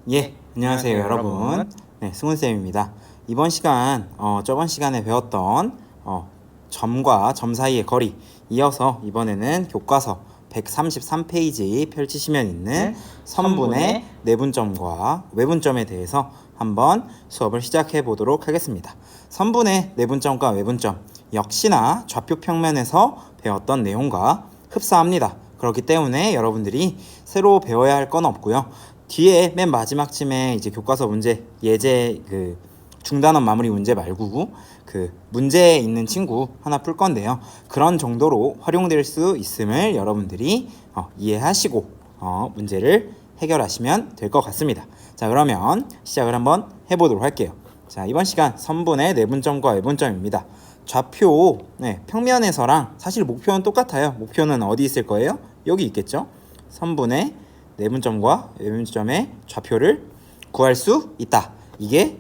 예, 안녕하세요 여러분. 네, 승훈쌤입니다. 이번 시간 저번 시간에 배웠던 점과 점 사이의 거리 이어서 이번에는 교과서 133페이지 펼치시면 있는 선분의 내분점과 외분점에 대해서 한번 수업을 시작해 보도록 하겠습니다. 선분의 내분점과 외분점 역시나 좌표 평면에서 배웠던 내용과 흡사합니다. 그렇기 때문에 여러분들이 새로 배워야 할 건 없고요. 뒤에 맨 마지막쯤에 이제 교과서 문제 예제 중단원 마무리 문제 말고 문제에 있는 친구 하나 풀 건데요. 그런 정도로 활용될 수 있음을 여러분들이 이해하시고 문제를 해결하시면 될 것 같습니다. 자, 그러면 시작을 한번 해보도록 할게요. 자, 이번 시간 선분의 내분점과 외분점입니다. 좌표 평면에서랑 사실 목표는 똑같아요. 목표는 어디 있을 거예요? 여기 있겠죠. 선분의 내분점과 외분점의 좌표를 구할 수 있다. 이게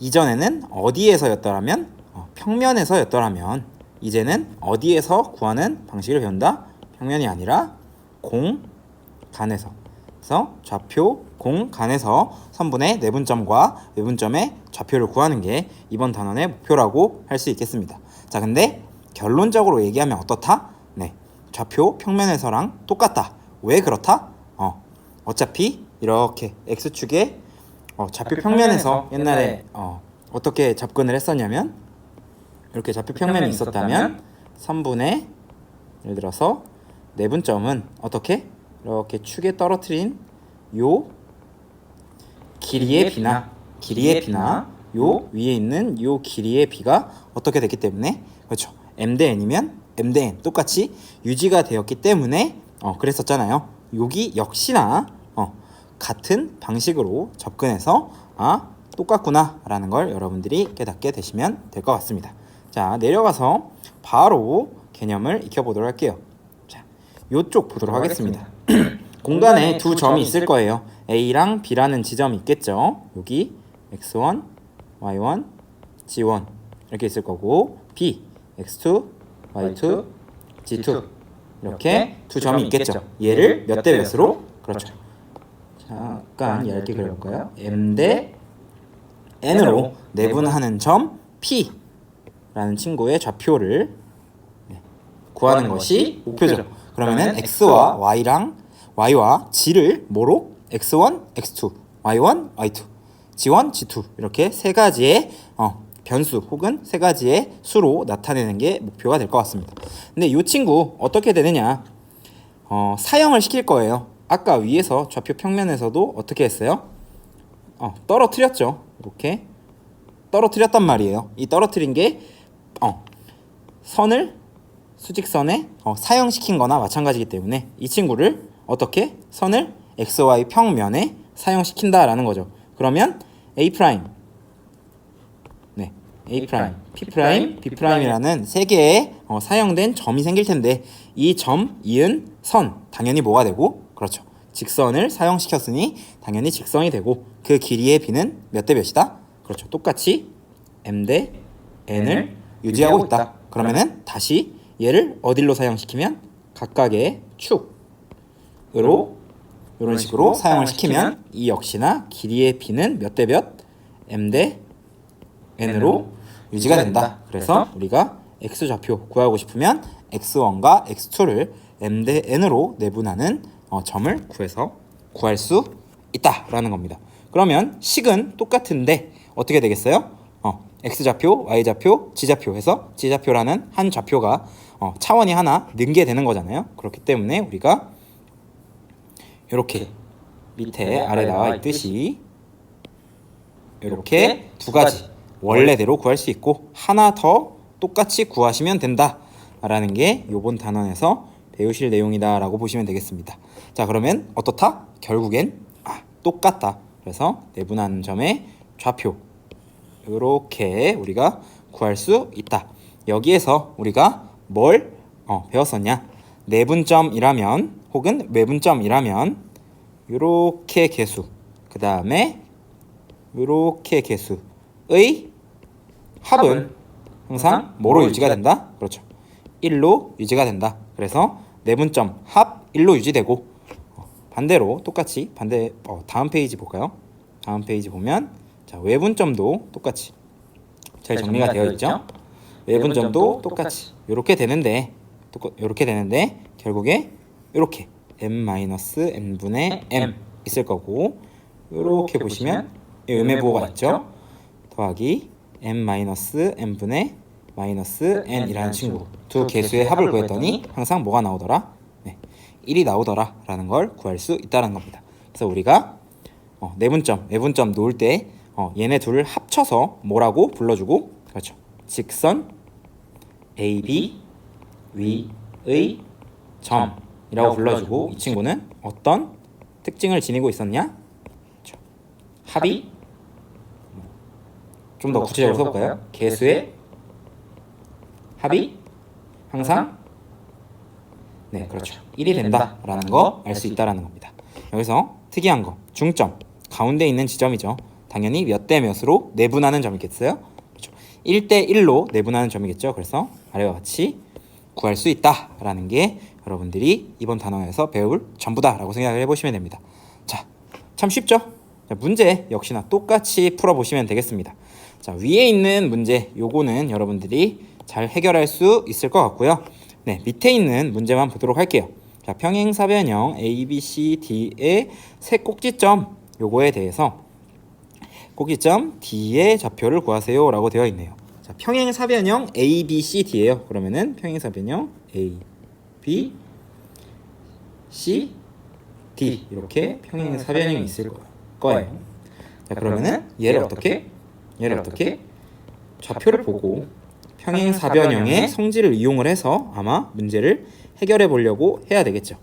이전에는 어디에서였더라면 평면에서였더라면 이제는 어디에서 구하는 방식을 배운다? 평면이 아니라 공간에서. 그래서 좌표 공간에서 선분의 내분점과 외분점의 좌표를 구하는 게 이번 단원의 목표라고 할 수 있겠습니다. 자, 근데 결론적으로 얘기하면 어떻다? 네, 좌표 평면에서랑 똑같다. 왜 그렇다? 어차피 이렇게 x축에 좌표 평면에서 옛날에 어떻게 접근을 했었냐면 이렇게 좌표 평면이 있었다면 선분의 예를 들어서 내분점은 어떻게 이렇게 축에 떨어뜨린 요 길이의 비나 요 위에 있는 요 길이의 비가 어떻게 됐기 때문에 그렇죠. m 대 n이면 m 대 n 똑같이 유지가 되었기 때문에 그랬었잖아요. 여기 역시나 같은 방식으로 접근해서 똑같구나 라는 걸 여러분들이 깨닫게 되시면 될 것 같습니다. 자, 내려가서 바로 개념을 익혀보도록 할게요. 자, 요쪽 보도록 하겠습니다. 공간에 두 점이 있을 거예요. A랑 B라는 지점이 있겠죠. 여기 X1, Y1, G1 이렇게 있을 거고 B, X2, Y2, G2 이렇게 두 점이 있겠죠. 얘를 몇 대 몇으로? 그렇죠. 잠깐 얇게 그려볼까요? M 대 N으로 내분하는 점 P라는 친구의 좌표를 구하는 것이 목표죠. 그러면은 X와 Y와 G를 뭐로? X1, X2, Y1, Y2, G1, G2 이렇게 세 가지의 변수 혹은 세 가지의 수로 나타내는 게 목표가 될 것 같습니다. 근데 이 친구 어떻게 되느냐? 사형을 시킬 거예요. 아까 위에서 좌표 평면에서도 어떻게 했어요? 떨어뜨렸죠. 이렇게 떨어뜨렸단 말이에요. 이 떨어뜨린 게 선을 수직선에 사형시킨 거나 마찬가지이기 때문에 이 친구를 어떻게? 선을 XY 평면에 사형시킨다라는 거죠. 그러면 A', A', P', B'이라는 세 개의 사형된 점이 생길 텐데 이 점, 이은, 선 당연히 뭐가 되고? 그렇죠. 직선을 사형시켰으니 당연히 직선이 되고 그 길이의 B는 몇 대 몇이다? 그렇죠. 똑같이 M 대 N을 유지하고 있다. 그러면은 다시 얘를 어디로 사형시키면 각각의 축으로 이런 식으로 사용을 시키면 이 역시나 길이의 B는 몇 대 몇? M 대 N으로 유지가 된다. 그래서 우리가 X좌표 구하고 싶으면 X1과 X2를 M 대 N으로 내분하는 점을 구해서 구할 수 있다라는 겁니다. 그러면 식은 똑같은데 어떻게 되겠어요? X좌표, Y좌표, G좌표 해서 G좌표라는 한 좌표가 차원이 하나 는 게 되는 거잖아요. 그렇기 때문에 우리가 이렇게 밑에 아래 나와 있듯이 이렇게 두 가지 원래대로 구할 수 있고 하나 더 똑같이 구하시면 된다라는 게 요번 단원에서 배우실 내용이다 라고 보시면 되겠습니다. 자, 그러면 어떻다? 결국엔 똑같다. 그래서 내분하는 점의 좌표 이렇게 우리가 구할 수 있다. 여기에서 우리가 뭘 배웠었냐? 내분점이라면 혹은 외분점이라면 요렇게 개수 그 다음에 요렇게 개수의 합은 항상 뭐로 유지가 된다? 그렇죠. 1로 유지가 된다. 그래서 내분점 합 1로 유지되고 반대로 똑같이 다음 페이지 볼까요? 다음 페이지 보면 자, 외분점도 똑같이 잘 정리가 되어 있죠? 외분점도 똑같이 이렇게 되는데 결국에 이렇게 m-n분의 m 있을 거고 이렇게 보시면 음의 부호가 있죠? 더하기 m-n분의 -n이라는 친구 두 개수의 합을 구했더니 항상 뭐가 나오더라? 네, 1이 나오더라 라는 걸 구할 수 있다는 겁니다. 그래서 우리가 내분점, 외분점 놓을 때 얘네 둘을 합쳐서 뭐라고 불러주고 그렇죠. 직선 AB 위의 점이라고 불러주고 이 친구는 어떤 특징을 지니고 있었냐? 그렇죠. 합이 좀 더 구체적으로 써볼까요? 개수의 합이 항상 네 그렇죠 1이 된다라는 거 알 수 있다라는 겁니다. 여기서 특이한 거 중점 가운데 있는 지점이죠. 당연히 몇 대 몇으로 내분하는 점이겠어요? 그렇죠. 1대 1로 내분하는 점이겠죠. 그래서 아래와 같이 구할 수 있다라는 게 여러분들이 이번 단원에서 배울 전부다라고 생각을 해보시면 됩니다. 자, 참 쉽죠? 자, 문제 역시나 똑같이 풀어보시면 되겠습니다. 자, 위에 있는 문제 요거는 여러분들이 잘 해결할 수 있을 것 같고요. 네, 밑에 있는 문제만 보도록 할게요. 자, 평행사변형 A, B, C, D의 세 꼭지점 요거에 대해서 꼭지점 D의 좌표를 구하세요 라고 되어 있네요. 자, 평행사변형 A, B, C, D예요. 그러면은 평행사변형 A, B, C, D 이렇게 평행사변형이 있을 거예요. 자, 그러면은 얘를 어떻게 좌표를 보고 평행사변형의 성질을 이용을 해서 아마 문제를 해결해 보려고 해야 되겠죠.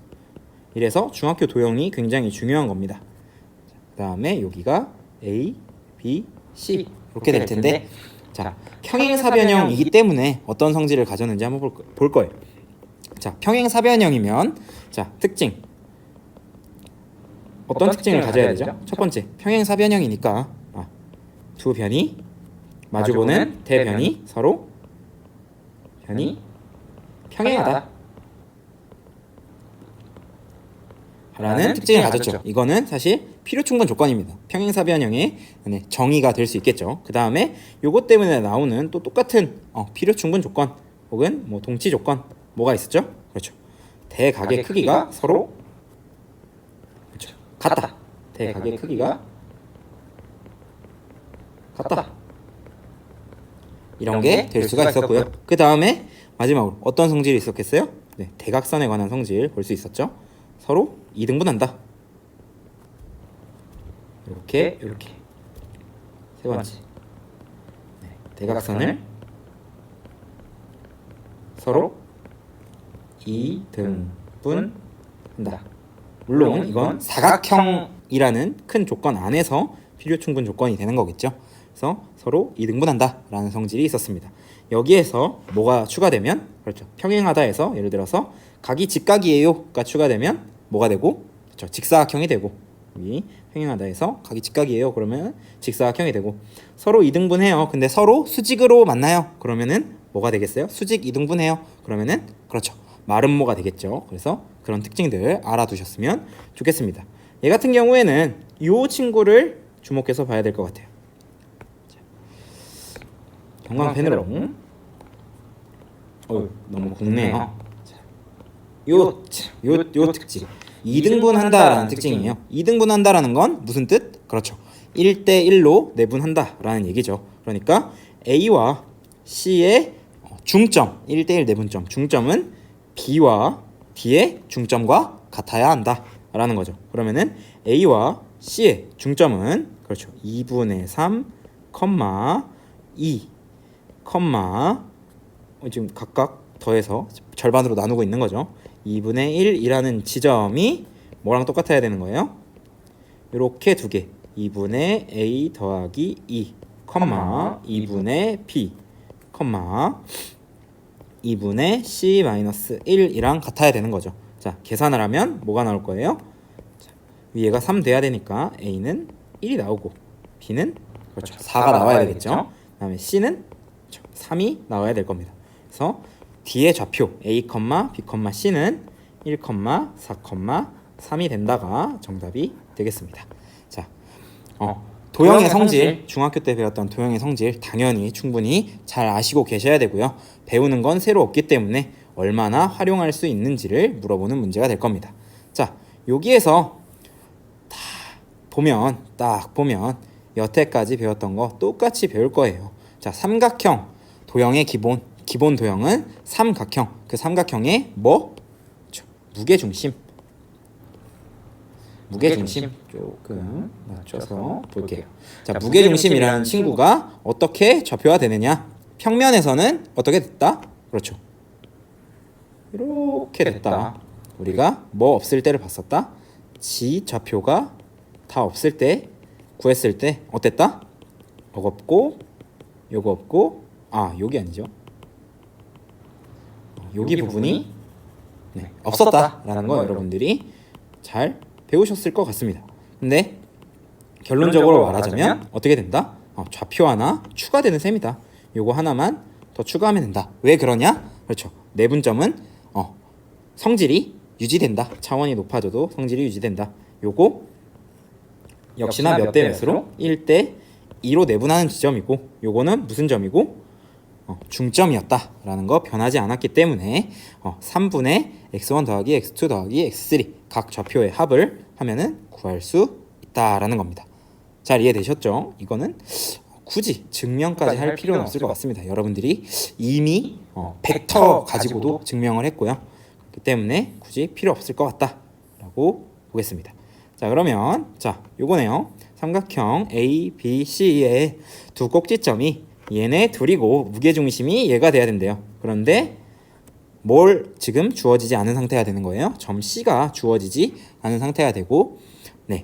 이래서 중학교 도형이 굉장히 중요한 겁니다. 그 다음에 여기가 A, B, C 이렇게 될 텐데 자, 평행사변형이기 때문에 어떤 성질을 가졌는지 한번 볼 거예요. 자, 평행사변형이면 자, 특징 어떤 특징을 가져야 되죠? 첫 번째, 평행사변형이니까 두 변이 마주보는 대변이 서로 변이 평행하다 라는 특징을 가졌죠. 이거는 사실 필요충분 조건입니다. 평행사변형의 정의가 될 수 있겠죠. 그 다음에 요것 때문에 나오는 또 똑같은 필요충분 조건 혹은 뭐 동치 조건 뭐가 있었죠? 그렇죠. 대각의 크기가 서로 그렇죠. 같다. 대각의 크기가 같다. 이런 게 될 수가 있었고요. 그 다음에 마지막으로 어떤 성질이 있었겠어요? 네, 대각선에 관한 성질 볼 수 있었죠. 서로 이등분한다. 이렇게 세 번째 네, 대각선을 서로 이등분한다. 물론 이건 사각형이라는 큰 조건 안에서 필요충분 조건이 되는 거겠죠. 그래서 서로 이등분한다 라는 성질이 있었습니다. 여기에서 뭐가 추가되면 그렇죠. 평행하다에서 예를 들어서 각이 직각이에요가 추가되면 뭐가 되고 그렇죠. 직사각형이 되고 여기 평행하다에서 각이 직각이에요 그러면 직사각형이 되고 서로 이등분해요. 근데 서로 수직으로 만나요. 그러면은 뭐가 되겠어요? 수직 이등분해요. 그러면은 그렇죠. 마름모가 되겠죠. 그래서 그런 특징들 알아두셨으면 좋겠습니다. 얘 같은 경우에는 이 친구를 주목해서 봐야 될 것 같아요. 형광펜으로 너무 굵네요. 요 특징 2등분한다라는 특징이에요. 2등분한다라는 건 무슨 뜻? 그렇죠. 1대 1로 내분한다라는 얘기죠. 그러니까 A와 C의 중점 1대 1 내분점 중점은 B와 D의 중점과 같아야 한다라는 거죠. 그러면은 A와 C의 중점은 그렇죠. 2분의 3, 2, 지금 각각 더해서 절반으로 나누고 있는 거죠. 2분의 1이라는 지점이 뭐랑 똑같아야 되는 거예요? 이렇게 두 개 2분의 A 더하기 2, 2분의 B, 2분의 C 마이너스 1이랑 같아야 되는 거죠. 자, 계산을 하면 뭐가 나올 거예요? 자, 위에가 3 돼야 되니까 A는 1이 나오고 B는 그렇죠 4가 나와야 되겠죠. 그 다음에 C는 3이 나와야 될 겁니다. 그래서 D의 좌표 A, B, C는 1, 4, 3이 된다가 정답이 되겠습니다. 자, 도형의 성질, 중학교 때 배웠던 도형의 성질 당연히 충분히 잘 아시고 계셔야 되고요. 배우는 건 새로 없기 때문에 얼마나 활용할 수 있는지를 물어보는 문제가 될 겁니다. 자, 여기에서 딱 보면 여태까지 배웠던 거 똑같이 배울 거예요. 자, 삼각형 도형의 기본 도형은 삼각형. 그 삼각형의 무게중심 조금 낮춰서 볼게요. 자, 무게중심이라는 친구가 어떻게 좌표화 되느냐? 평면에서는 어떻게 됐다? 그렇죠. 이렇게 됐다. 우리가 뭐 없을 때를 봤었다? 지 좌표가 다 없을 때 구했을 때 어땠다? 요거 없고 요거 없고 여기 아니죠. 여기 부분이 없었다라는 거 여러분들이 잘 배우셨을 것 같습니다. 근데 결론적으로 말하자면 어떻게 된다? 좌표 하나 추가되는 셈이다. 요거 하나만 더 추가하면 된다. 왜 그러냐? 그렇죠. 내분점은 성질이 유지된다. 차원이 높아져도 성질이 유지된다. 요거 역시나 몇 대 몇으로? 1대 2로 내분하는 지점이고, 요거는 무슨 점이고? 중점이었다라는 거 변하지 않았기 때문에 3분의 x1 더하기 x2 더하기 x3 각 좌표의 합을 하면은 구할 수 있다라는 겁니다. 잘 이해되셨죠? 이거는 굳이 증명까지 할 필요는 없을 것 같습니다. 여러분들이 이미 벡터 가지고도 증명을 했고요. 그렇기 때문에 굳이 필요 없을 것 같다라고 보겠습니다. 자, 그러면 요거네요. 삼각형 A, B, C의 두 꼭지점이 얘네 둘이고 무게중심이 얘가 돼야 된대요. 그런데 뭘 지금 주어지지 않은 상태가 되는 거예요. 점 C가 주어지지 않은 상태가 되고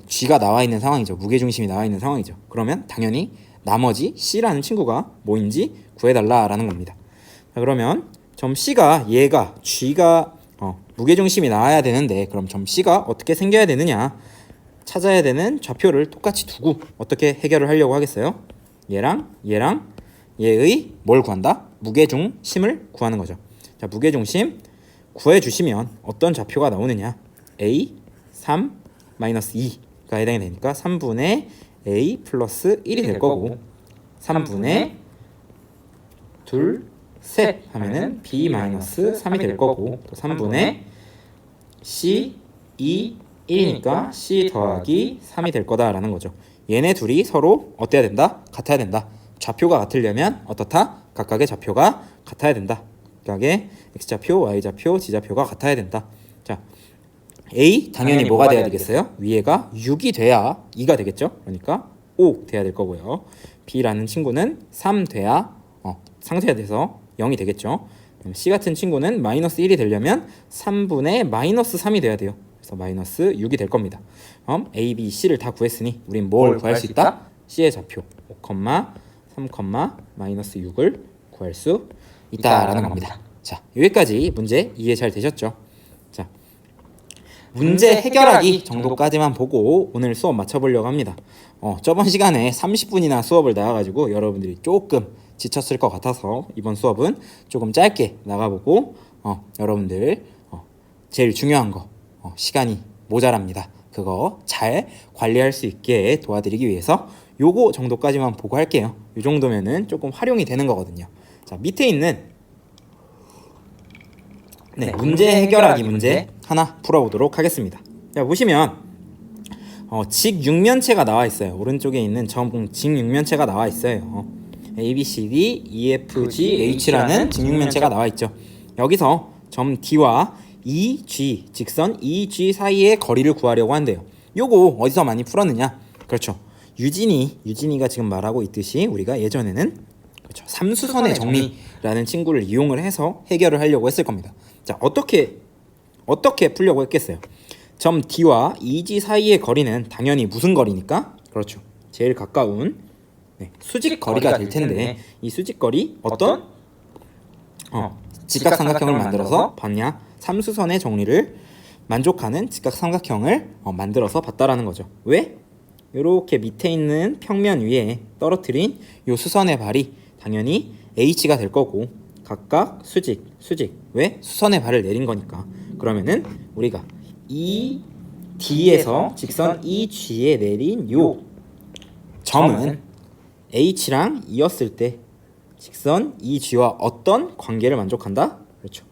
G가 나와 있는 상황이죠. 무게중심이 나와 있는 상황이죠. 그러면 당연히 나머지 C라는 친구가 뭐인지 구해달라라는 겁니다. 자, 그러면 점 C가 얘가 G가 무게중심이 나와야 되는데 그럼 점 C가 어떻게 생겨야 되느냐? 찾아야 되는 좌표를 똑같이 두고 어떻게 해결을 하려고 하겠어요? 얘랑 얘의 뭘 구한다? 무게중심을 구하는 거죠. 자, 무게중심 구해주시면 어떤 좌표가 나오느냐? A 3 마이너스 2가 해당이 되니까 3분의 A 플러스 1이 될 거고 3분의 둘, 셋 하면은 B 마이너스 3이 될 거고 또 3분의 C 2 1이니까 C 더하기 3이 될 거다라는 거죠. 얘네 둘이 서로 어때야 된다? 같아야 된다. 좌표가 같으려면 어떻다? 각각의 좌표가 같아야 된다. 각각의 X좌표, Y좌표, Z좌표가 같아야 된다. 자, A 당연히 뭐가 돼야 되겠어요? 위에가 6이 돼야 2가 되겠죠? 그러니까 5 돼야 될 거고요. B라는 친구는 3 돼야 상쇄가 돼서 0이 되겠죠. C 같은 친구는 마이너스 1이 되려면 3분의 마이너스 3이 돼야 돼요. 그래서 마이너스 6이 될 겁니다. A, B, C를 다 구했으니 우린 뭘 구할 수 있다? C의 좌표 5, 3, 마이너스 6을 구할 수 있다라는 겁니다. 자, 여기까지 문제 이해 잘 되셨죠? 자, 문제 해결하기 정도까지만 보고 오늘 수업 마쳐보려고 합니다. 저번 시간에 30분이나 수업을 나와가지고 여러분들이 조금 지쳤을 것 같아서 이번 수업은 조금 짧게 나가보고 여러분들 제일 중요한 거 시간이 모자랍니다. 그거 잘 관리할 수 있게 도와드리기 위해서 요거 정도까지만 보고 할게요. 이 정도면은 조금 활용이 되는 거거든요. 자, 밑에 있는 문제 해결하기 문제 하나 풀어보도록 하겠습니다. 자, 보시면 직육면체가 나와 있어요. 오른쪽에 있는 직육면체가 나와 있어요. A, B, C, D, E, F, G, H라는 직육면체가 나와 있죠. 여기서 점 D와 EG, 직선 EG 사이의 거리를 구하려고 한대요. 요거 어디서 많이 풀었느냐? 그렇죠. 유진이가 지금 말하고 있듯이 우리가 예전에는 그렇죠. 삼수선의 정리라는 친구를 이용을 해서 해결을 하려고 했을 겁니다. 자, 어떻게 풀려고 했겠어요? 점 D와 EG 사이의 거리는 당연히 무슨 거리니까? 그렇죠. 제일 가까운 수직 거리가 될 텐데 이 수직 거리 어떤 직각삼각형을 만들어서 봤냐? 삼수선의 정리를 만족하는 직각삼각형을 만들어서 봤다라는 거죠. 왜? 이렇게 밑에 있는 평면 위에 떨어뜨린 이 수선의 발이 당연히 H가 될 거고 각각 수직 왜? 수선의 발을 내린 거니까. 그러면은 우리가 이 D에서 직선 EG에 내린 요 점은 H랑 이었을 때 직선 EG와 어떤 관계를 만족한다? 그렇죠.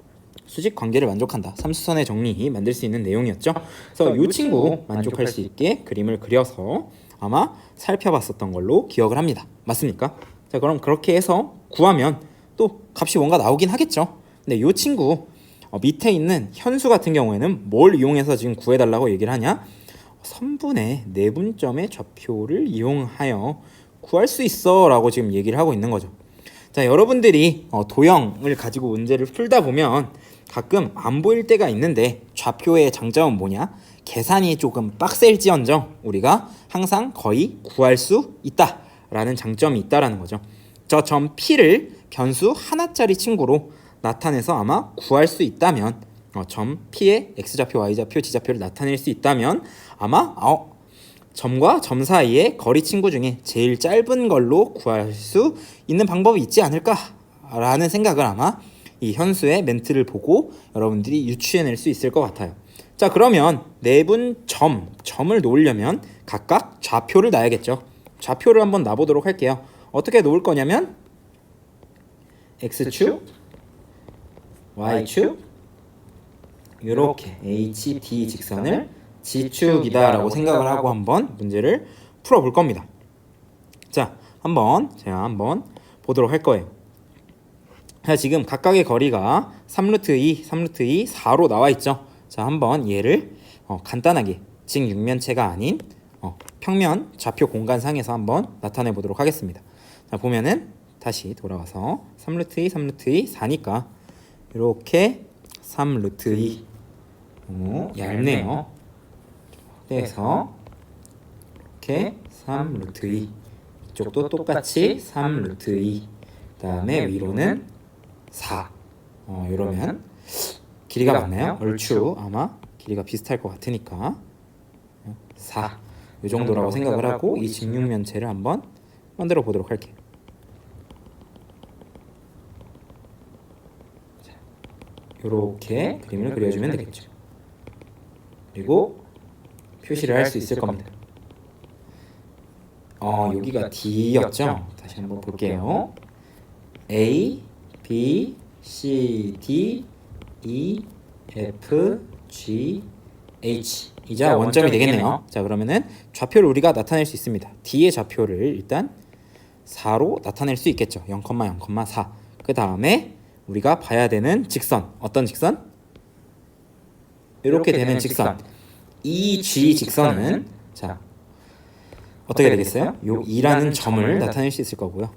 수직 관계를 만족한다. 삼수선의 정리 만들 수 있는 내용이었죠. 그래서 이 친구 만족할 수 있게 그림을 그려서 아마 살펴봤었던 걸로 기억을 합니다. 맞습니까? 자, 그럼 그렇게 해서 구하면 또 값이 뭔가 나오긴 하겠죠. 근데 이 친구 밑에 있는 현수 같은 경우에는 뭘 이용해서 지금 구해달라고 얘기를 하냐? 선분의 내분점의 좌표를 이용하여 구할 수 있어 라고 지금 얘기를 하고 있는 거죠. 자, 여러분들이 도형을 가지고 문제를 풀다 보면 가끔 안 보일 때가 있는데 좌표의 장점은 뭐냐? 계산이 조금 빡셀지언정 우리가 항상 거의 구할 수 있다라는 장점이 있다라는 거죠. 저 점 P를 변수 하나짜리 친구로 나타내서 아마 구할 수 있다면 점 P의 X좌표, Y좌표, G좌표를 나타낼 수 있다면 아마 점과 점 사이의 거리 친구 중에 제일 짧은 걸로 구할 수 있는 방법이 있지 않을까라는 생각을 아마 이 현수의 멘트를 보고 여러분들이 유추해낼 수 있을 것 같아요. 자, 그러면 내분 점을 놓으려면 각각 좌표를 놔야겠죠. 좌표를 한번 놔보도록 할게요. 어떻게 놓을 거냐면 X축, Y축 이렇게 HD 직선을 G축이다 라고 생각을 하고 한번 문제를 풀어볼 겁니다. 자, 제가 한번 보도록 할 거예요. 자, 지금 각각의 거리가 3루트 2, 4로 나와 있죠. 자, 한번 얘를 간단하게 직육면체가 아닌 평면 좌표 공간상에서 한번 나타내 보도록 하겠습니다. 자, 보면은 다시 돌아와서 3루트 2, 4니까 이렇게 3루트 2 너무 얇네요. 그래서 이렇게 3루트 2 이쪽도 똑같이 3루트 2 그다음에 위로는 4 이러면 길이가 맞나요? 얼추 아마 길이가 비슷할 것 같으니까 4 이 정도라고 생각을 하고 이 직육면체를 한번 만들어 보도록 할게요. 이렇게 그림을 그려주면 되겠죠. 그리고 표시를 할 수 있을 겁니다. 여기가 D였죠? 다시 한번 볼게요. A, B, C, D, E, F, G, H 이자 원점이 되겠네요. 자, 그러면은 좌표를 우리가 나타낼 수 있습니다. D의 좌표를 일단 4로 나타낼 수 있겠죠. 0,0,4. 그 다음에 우리가 봐야 되는 직선, 어떤 직선? 이렇게 되는 직선. 이 G 직선은 자 어떻게 되겠어요? 요 2라는 점을 나타낼 수 있을 거고요.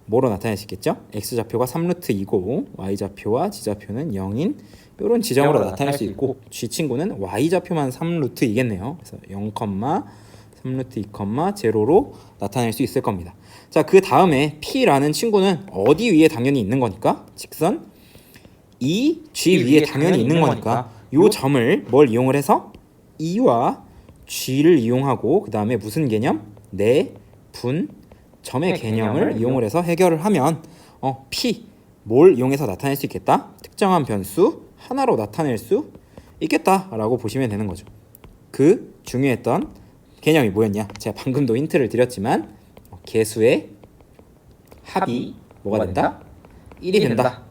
뭐로 나타낼 수 있겠죠? X좌표가 3루트 2고 Y좌표와 G좌표는 0인 이런 지점으로 나타낼 수 있고 G 친구는 Y좌표만 3루트 2겠네요. 그래서 0, 3루트 2, 0로 나타낼 수 있을 겁니다. 자, 그 다음에 P라는 친구는 어디 위에 당연히 있는 거니까? 직선 이 G 위에 당연히 있는 거니까 요 점을 뭘 이용을 해서 E와 G를 이용하고 그 다음에 무슨 개념? 내분 점의 개념을 이용을 해서 해결을 하면 P 뭘 이용해서 나타낼 수 있겠다? 특정한 변수 하나로 나타낼 수 있겠다라고 보시면 되는 거죠. 그 중요했던 개념이 뭐였냐? 제가 방금도 힌트를 드렸지만 개수의 합이 뭐가 된다? 1이 된다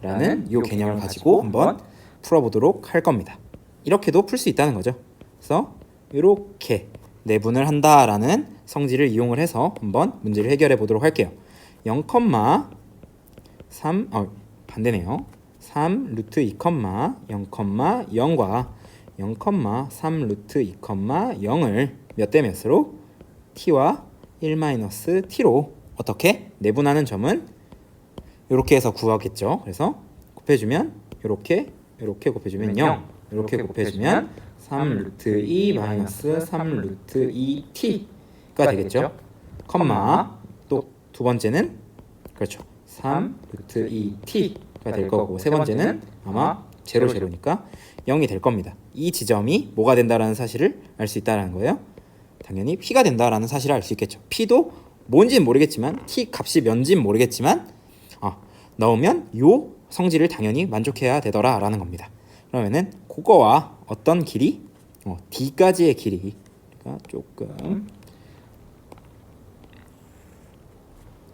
라는 이 개념을 가지고 한번 풀어보도록 할 겁니다. 이렇게도 풀 수 있다는 거죠. 그래서 이렇게 내분을 한다라는 성질을 이용을 해서 한번 문제를 해결해 보도록 할게요. 0,3 반대네요. 3 루트 2, 0,0과 0,3 루트 2, 0을 몇 대 몇으로? t와 1-t로 어떻게? 내분하는 점은 이렇게 해서 구하겠죠. 그래서 곱해주면 이렇게 곱해주면 0 이렇게 곱해주면 3 루트 2 마이너스 3 루트 2t가 되겠죠. 컴마 또 두 번째는 그렇죠. 3 루트 2t가 될 거고 세 번째는 아마 제로니까 0이 될 겁니다. 이 지점이 뭐가 된다라는 사실을 알 수 있다는 거예요. 당연히 p가 된다라는 사실을 알 수 있겠죠. p도 뭔지는 모르겠지만 t 값이 몇인지는 모르겠지만 넣으면 요 성질을 당연히 만족해야 되더라라는 겁니다. 그러면은 그거와 어떤 길이? D까지의 길이가 조금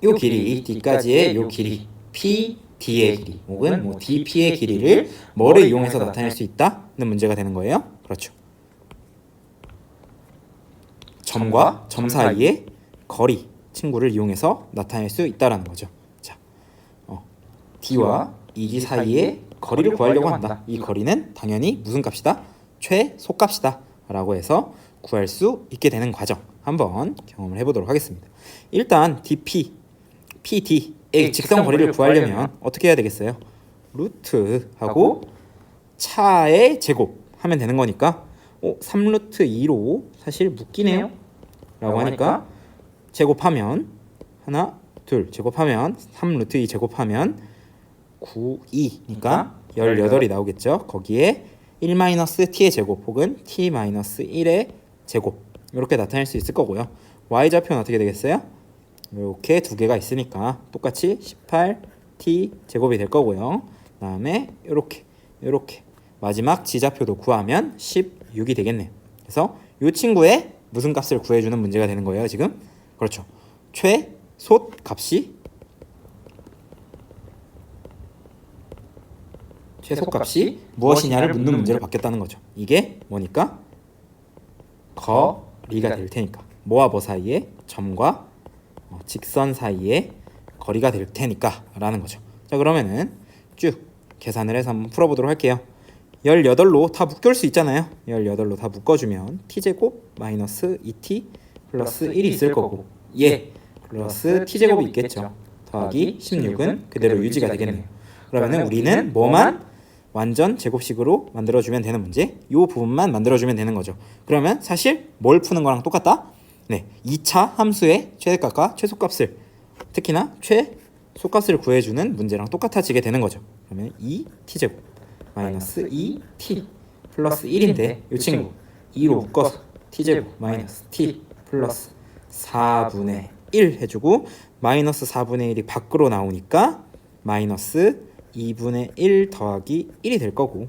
요 길이 D까지의 요 길이 PD의 길이 혹은 뭐 DP의 길이를 뭐를 이용해서 나타낼 수 있다는 문제가 되는 거예요. 그렇죠. 점과 점 사이의 거리 친구를 이용해서 나타낼 수 있다라는 거죠. 자, D와 ED 사이의 거리를 구하려고 한다. 이 거리는 당연히 무슨 값이다? 최소값이다 라고 해서 구할 수 있게 되는 과정 한번 경험을 해보도록 하겠습니다. 일단 DP, PD의 직선 거리를 구하려면 어떻게 해야 되겠어요? 루트하고 차의 제곱 하면 되는 거니까 3루트 2로 사실 묶이네요 라고 하니까 제곱하면 하나, 둘 제곱하면 3루트 2 제곱하면 9, 2니까 18이 나오겠죠. 거기에 1-t의 제곱 혹은 t-1의 제곱 이렇게 나타낼 수 있을 거고요. y좌표는 어떻게 되겠어요? 이렇게 두 개가 있으니까 똑같이 18t 제곱이 될 거고요. 다음에 이렇게 마지막 지좌표도 구하면 16이 되겠네요. 그래서 이 친구의 무슨 값을 구해주는 문제가 되는 거예요. 지금 그렇죠. 최소 값이 무엇이냐를 묻는 문제로 바뀌었다는 거죠. 이게 뭐니까? 거리가 될 테니까. 뭐와 뭐 사이에? 점과 직선 사이의 거리가 될 테니까 라는 거죠. 자, 그러면은 쭉 계산을 해서 한번 풀어보도록 할게요. 18로 다 묶을 수 있잖아요. 18로 다 묶어주면 t제곱 마이너스 2t 플러스 1이 있을 거고 플러스 t제곱이 있겠죠. 더하기 16은 그대로 유지가 되겠네요. 그러면은 우리는 뭐만 완전 제곱식으로 만들어주면 되는 문제, 이 부분만 만들어주면 되는 거죠. 그러면 사실 뭘 푸는 거랑 똑같다? 네, 2차 함수의 최대값과 최소값을 특히나 최소값을 구해주는 문제랑 똑같아지게 되는 거죠. 그러면 2t제곱 마이너스 2t 플러스 1인데 이 친구 2로 묶어서 t제곱 마이너스 t 플러스 4분의 1 해주고 마이너스 4분의 1이 밖으로 나오니까 마이너스 2분의 1 더하기 1이 될 거고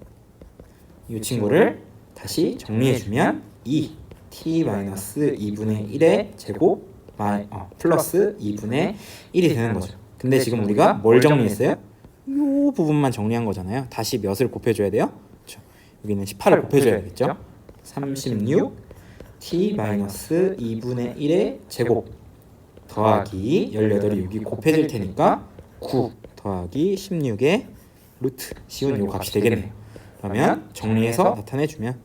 이 친구를 다시 정리해주면 2t 마이너스 2분의 1의 제곱 플러스 2분의 1이 되는 거죠. 근데 지금 우리가 뭘 정리했어요? 이 부분만 정리한 거잖아요. 다시 몇을 곱해줘야 돼요? 그렇죠. 여기는 18을 곱해줘야 되겠죠. 36 t 마이너스 2분의 1의 제곱 더하기 18이 여기 곱해질 테니까 9 더하기 16의 루트 쉬운 요 값이 되겠네요. 그러면 정리해서 나타내주면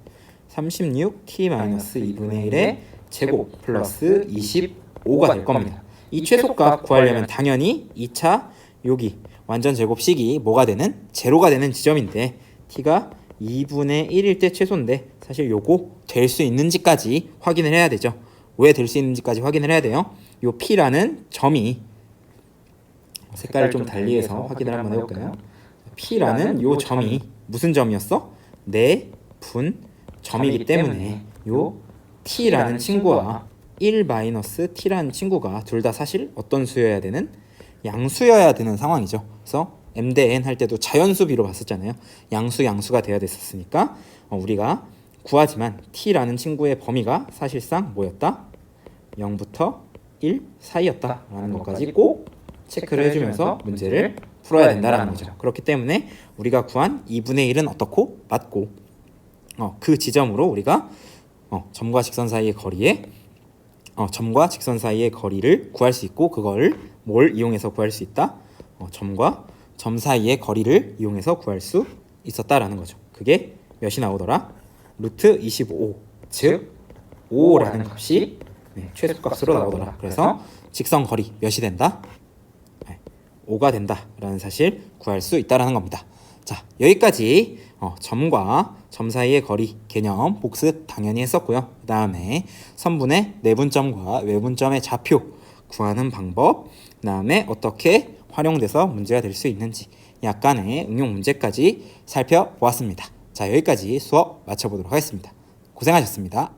36t-2분의 1의 제곱 플러스 25가 될 겁니다. 이 최소값 구하려면 당연히 2차 여기 완전 제곱식이 뭐가 되는? 제로가 되는 지점인데 t가 2분의 1일 때 최소인데 사실 요거 될 수 있는지까지 확인을 해야 되죠. 왜 될 수 있는지까지 확인을 해야 돼요. 요 p라는 점이 색깔을 좀 달리해서 확인을 한번 해볼까요? P라는 요 점이 무슨 점이었어? 내분 점이기 때문에 요 T라는 친구와 1-T라는 친구가 둘 다 사실 어떤 수여야 되는? 양수여야 되는 상황이죠. 그래서 M 대 N 할 때도 자연수비로 봤었잖아요. 양수가 돼야 됐었으니까 우리가 구하지만 T라는 친구의 범위가 사실상 뭐였다? 0부터 1 사이였다라는 것까지 꼭 체크를 해주면서 문제를 풀어야 된다는 거죠. 그렇기 때문에 우리가 구한 2분의 1은 어떻고? 맞고 그 지점으로 우리가 점과 직선 사이의 거리를 구할 수 있고 그걸 뭘 이용해서 구할 수 있다? 점과 점 사이의 거리를 이용해서 구할 수 있었다라는 거죠. 그게 몇이 나오더라? 루트 25, 즉 5라는 값이 최소값으로 나오더라. 그래서 직선 거리 몇이 된다? 5가 된다라는 사실 구할 수 있다라는 겁니다. 자, 여기까지 점과 점 사이의 거리 개념 복습 당연히 했었고요. 그 다음에 선분의 내분점과 외분점의 좌표 구하는 방법, 그 다음에 어떻게 활용돼서 문제가 될 수 있는지 약간의 응용 문제까지 살펴보았습니다. 자, 여기까지 수업 마쳐보도록 하겠습니다. 고생하셨습니다.